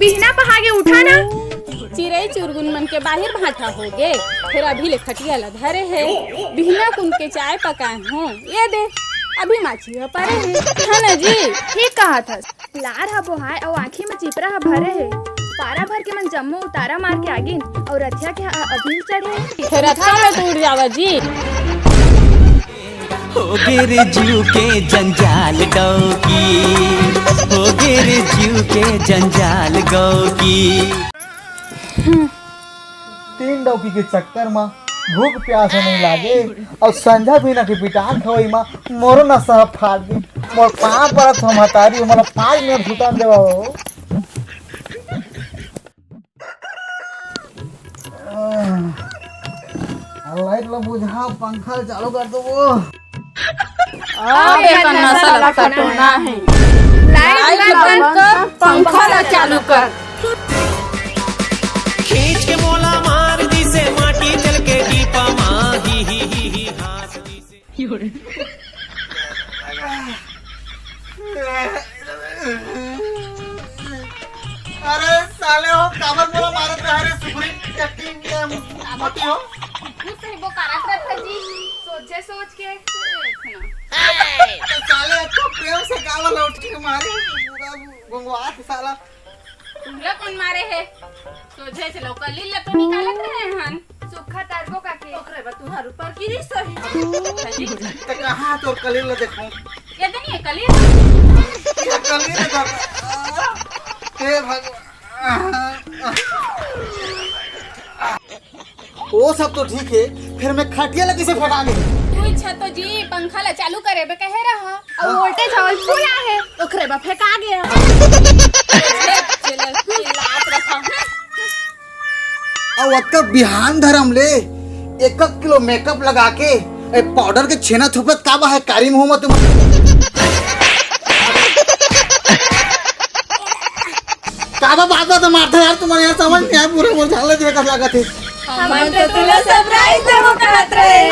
बिहना पहागे उठा ना। चिड़ै चुरगुन मन के बाहर भाटा हो गे, फिर अभी ले खटिया ला धरे है, बिहना कुन के चाय पकाए हूँ, ये दे अभी माछी परे है ना जी। ठीक कहा था, लार हा बोहाय और आँखी में चिपरा हा भरे है, पारा भर के मन जम्मो उतारा मार के आगिन और रथिया के अभी चढ़े फिर रथिया में तो उड़ जावा जी। हो गिर जीव के जंजाल गौकी, हो गिर जीव के जंजाल गौकी। 3 डौकी के चक्कर में भूख प्यास नहीं लागे और संझा भी ना के पिटान खवई में मोरो न सह फाड़ दी। मोर पाँव पर हम हतारी मोला 5 मिनट सुता देवा हो। लाइट ला बुझा, पंखा चालू कर दो वो। अबे कन्ना साला कटोना है, लाइट बंद कर पंखा ला चालू कर। खींच के मोला मार दी से माटी चल के दीपा माँ ही हास दी से। अरे साले हो काबर मोला मारत रहा रे सुपुरी एक्टिंग मोटी हो। कुछ नहीं वो करत रहता जी, सोचे सोच के तो साले तो प्रेम से काबर उठ के मारे पूरा गंगवा साला। तुमला कौन मारे है, सोचे चलो कलील तो निकालत रहे हन सुखा तारबो काके ओकरे बा तुम्हार ऊपर की रिश्त है। तो कहाँ तो कलील देखो ये तो नहीं है कलील, ये कलील देखो हे भगवान। वो सब तो ठीक है, फिर मैं खटिया लगी से फटांगे। तू इच्छा तो जी पंखा ला चालू करे बे कहे रहा और वोल्टेज हवल फुला है ओकरे बा फेंका गया। चल चिल्लात रखा और वक्त बिहान धरम ले 1 किलो मेकअप लगा के पाउडर के छेना थुपत काबा है कारी मुंह में तुम। काबा बात मारता यार, तुम्हारे यार समझ नहीं आया, पूरे मोर झाले जैसा लागत है। हम तो तुला सरप्राइज देबो कहत रहे।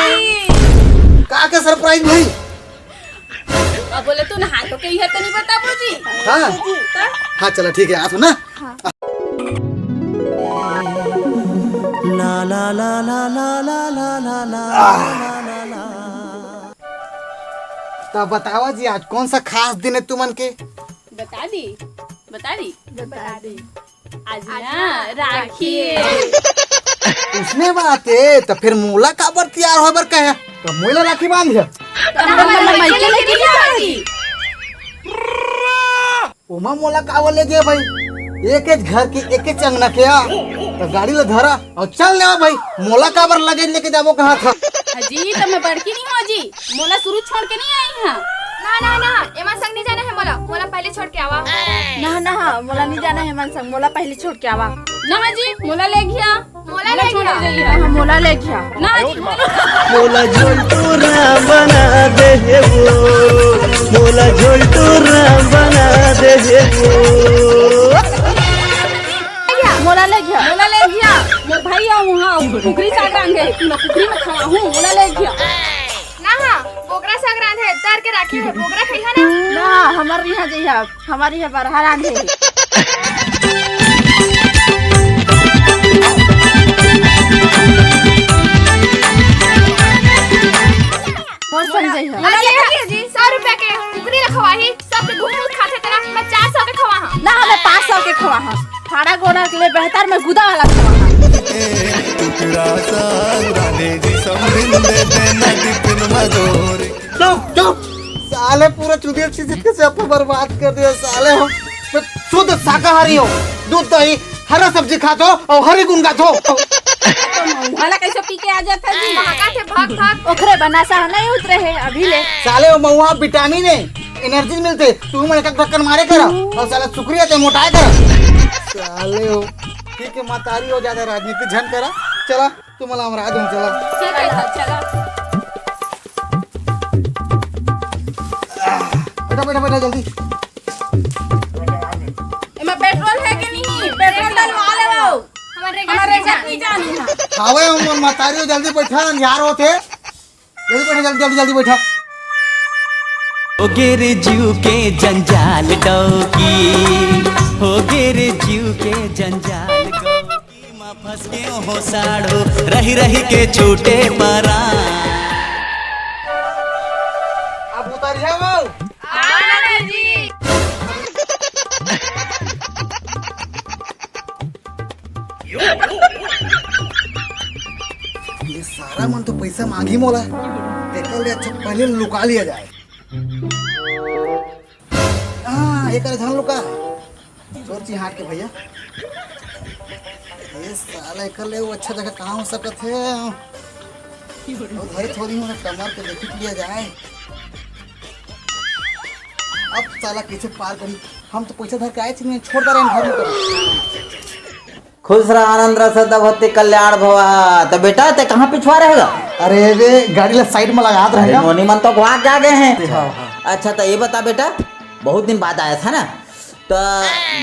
का सरप्राइज भाई? अब बोले तू नहा तो के इहे तनी बताबो जी। हाँ हाँ चलो ठीक है, आ तो ना। ला ला ला ला ला ला ला ला ला। तो बताओ जी आज कौन सा खास दिन है तुमन के? बता दी आज ना राखी है। उसने बात है तो फिर मोला काबर तैयार होबर कहे तो मोला राखी बांध है। माइके लेके जाई ओमा मोला काबर ले गए भाई, एक घर की एक चंगना के तो गाड़ी ले धरा और चल ले भाई। मोला काबर लगे लेके जाबो कहा था जी, तो मैं बड़की नहीं हो जी, मोला शुरू छोड़ के नहीं आई हां। ना एमा संग नहीं जाना है मोला पहले छोड़ के आवा। ना मोला नहीं जाना है मन संग, मोला पहले छोड़ के आवा। ना जी मोला ले गया, मोला ले गया। हां मोला ले गया ना जी। मोला झोलटूरा बना दे वो, मोला झोलटूरा बना दे वो। मोला ले गया मोर भैया वहां कुकरी साग रंगे मैं कुकरी में खवा हूं, मोला ले गया ना बोकरा साग रांध है तार के राखी है, बोकरा खइहा ना। हमार यहाँ जइहा, हमारी यहाँ बरहा रांधे मोर संग जइहा। मोला ले गया जी 100 रुपया के कुकरी रखवाही, सब के घूम खाते तेरा मैं 400 के खवा हां ना, हमें 500 के खवा हां। फाड़ा गोना के लिए बेहतर में गुदा वाला खवा हां। टुकड़ा साले जी समझ दे देना टिफिन मदोरे। चुप साले पूरा चुदिया चीज से आप बर्बाद कर दिया साले। हम शुद्ध शाकाहारी हो, दूध दही हरा सब्जी खाते हो और हरी गुन गाते हो। तो वाला कैसे पी के आ जाता जी, भागा थे भाग ओखरे बना सा नहीं उतरे है अभी ले। साले वो महुआ विटामिन है, एनर्जी मिलते, तू मन एक ढक्कन मारे करा और साला शुक्रिया ते मोटाए करा साले हो। ठीक है मातारी हो ज्यादा राजनीति झन करा, चला तू मला हमरा दूं चला। चलो बैठा जल्दी। इमा पेट्रोल है कि नहीं, पेट्रोल डलवा ले लो, हमारे घर नहीं जानी है। हावे हम मातारी हो जल्दी बैठा, यार होते जल्दी बैठा, जल्दी बैठा। हो गे रे जीव के जंजाल डौकी, हो गे रे जीव के जंजाल डौकी। माँ फंस के हो साड़ो, रही रही के छूटे परा। अब उतरिया वो ये सारा मन तो पैसा मांगी मोला, देखल ले अच्छा पहले लुका लिया जाए। हाँ एक झान लुका चोर चिहाट के भैया, ये साला एक ले वो अच्छा जगह कहाँ हो सकत है। और भाई थोड़ी मोला कमर के देख लिया जाए। अब साला कैसे पार करी, हम तो पैसा धर के आए थे, छोड़ दे रहे हैं घर में। खुश रहा, आनंद रहा, सदा भक्ति कल्याण भवा। तो बेटा ते कहाँ पिछवा रहेगा? अरे वे गाड़ी ला साइड में लगा रहेगा। मोनी मन तो वहाँ क्या गए हैं। अच्छा तो ये बता बेटा, बहुत दिन बाद आया था ना, तो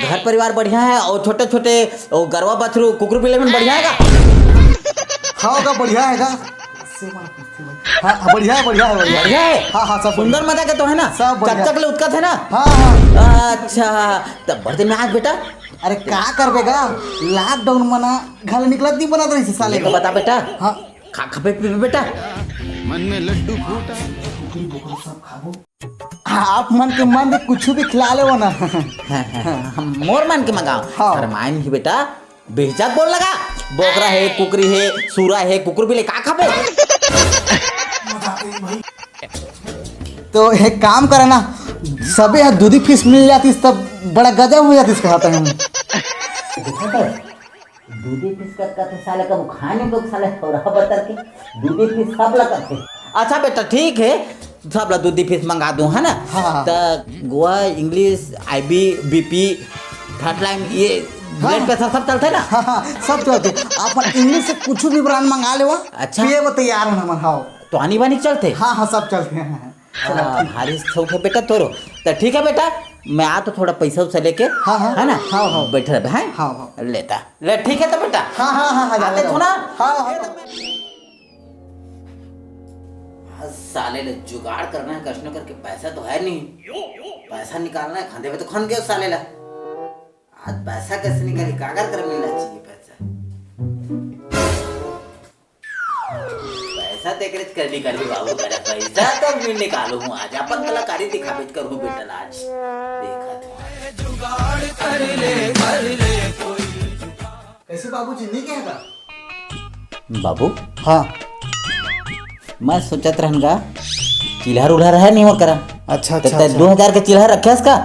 घर परिवार बढ़िया है और छोटे छोटे गरवा बछरू कुकुर बिल्ली में बढ़िया है? हाँ का बढ़िया है। हाँ बढ़िया है, बढ़िया है, बढ़िया है। हाँ हाँ सब सुंदर मजा के तो है ना, सब बढ़िया। चकचक ले उत्कत है ना। हाँ हाँ अच्छा तो बर्थडे में आज बेटा अरे क्या करबेगा, लॉकडाउन मना घर निकलत नहीं बना रही साले तो का। बता बेटा, हाँ खा खा पे बेटा। मन में लड्डू फूटा, हाँ, आप मन के मन में कुछ भी खिला ले वो ना। हम मोर मान के मंगाओ। हाँ। और मान ही बेटा बेहिचक बोल लगा, बोकरा है, कुकरी है, सूरा है, कुकुर भी ले का खाबे। तो एक काम करे ना, सबे यहाँ दूधी फिश मिल जाती तब बड़ा गजब हो जाती इसका खाता है। दूधी फिश का कथे साले का खाने को साले थोड़ा बतर के दूधी फिश सब लगा थे। अच्छा बेटा ठीक है, सब ला दूधी फिश मंगा दूं है ना। हाँ। तो Goa English IB BP third line ये ब्लड प्रेशर सब चलते ना। हाँ हाँ सब चलते, आप इंग्लिश से कुछ भी ब्रांड मंगा ले वो। अच्छा। ये वो तैयार है हम। हाँ तो आनी बानी चलते। हाँ हाँ सब चलते हैं। भारी शौक है बेटा तोरो। तो ठीक है बेटा, मैं आ तो थोड़ा पैसा उसा लेके। हाँ, हाँ। है ना। हाँ, हाँ। बैठे रहे हैं। हाँ, हाँ। लेता ले ठीक है तो बेटा। हाँ हाँ हाँ हाँ आते थो ना। हाँ हाँ साले ने जुगाड़ करना है, कष्ट करके पैसा तो है नहीं, पैसा निकालना है, खाने में तो खन गए उस साले ला। आज पैसा कैसे निकाली, कागर कर मिलना चाहिए पैसा। पैसा देख रहे कर निकाली बाबू करे, पैसा तो मैं निकालू हूँ आज, अपन कलाकारी दिखावे करूँ बेटा आज। देखा कैसे बाबूजी नहीं कहेगा? बाबू हाँ मैं सोचत रहूँगा चिल्हर उल्हर है नहीं हो करा। अच्छा तो अच्छा 2000 के चिल्हर रखे इसका।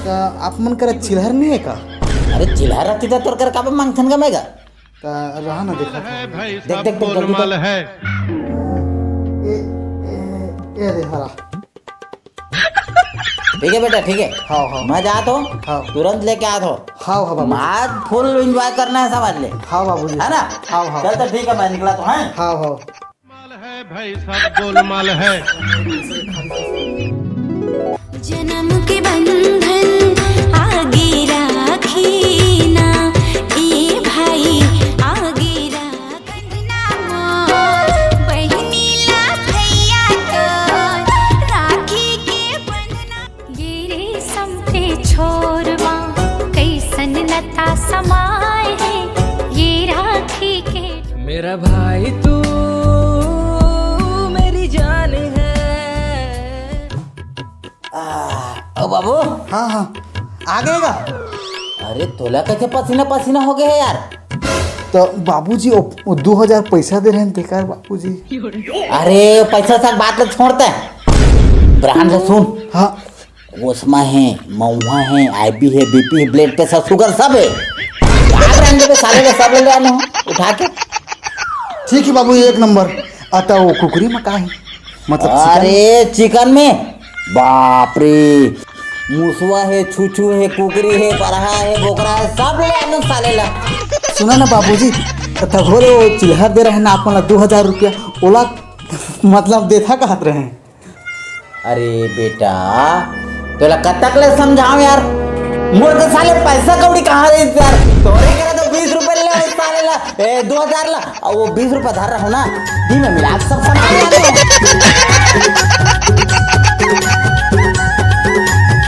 तो आप मन करे चिल्हर नहीं है का? अरे चिल्हर रखती था तोर कर का मांगथन गमेगा। तो रहा ना देखा था। देख देख देख जल्दी तो। है ये दे हरा। ठीक है बेटा ठीक है। हाँ हाँ मैं जाता हूँ, हाँ। तुरंत लेके आता हूँ। हाँ हाँ बाबू। आज फुल एंजॉय करना है समझ ले, हाँ बाबूजी। है ना। हाँ हाँ चल तो ठीक है, मैं निकला तो है। हाँ हाँ माल है भाई, सब गोलमाल है। जन्म के बंधन आगे राखी ना, ए भाई आगे राखना मोर बहनी ला भैया तो राखी के बंधना। ये रेशम पे छोरवा कैसन लता समाए है, ये राखी के मेरा भाई तू मेरी जान है। ओ बाबू, हाँ हाँ आ गएगा। अरे तोला कैसे पसीना पसीना हो गया है यार। तो बाबूजी वो 2000 पैसा दे रहे हैं बेकार बाबूजी। अरे पैसा तक बात ले छोड़ते हैं, ब्रांड से सुन। हाँ ओस्मा है, महुआ है, IB है, BP है, ब्लड प्रेशर शुगर सब है। क्या ब्रांड पे साले का सब ले आना हो उठा के। ठीक है बाबू एक नंबर। आता वो कुकरी में का है मतलब अरे चिकन में बाप रे, मुसवा है, छुछू है, कुकरी है, परहा है, बोकरा है, सब ले आना साले ला। सुना ना बाबूजी, तब हो रहे वो चिल्हर दे रहे हैं ना आप 2000 रुपया, ओला मतलब देथा कहत रहे हैं। अरे बेटा तोला कब तक ले समझाऊं यार, मोर के साले पैसा कौड़ी कहाँ रही यार। तोरे करे तो 20 रुपए ले इस साले ला, 2000 ला, और वो 20 रुपए धर रहा हूँ ना, दी में मिला के सब सामान ला दो।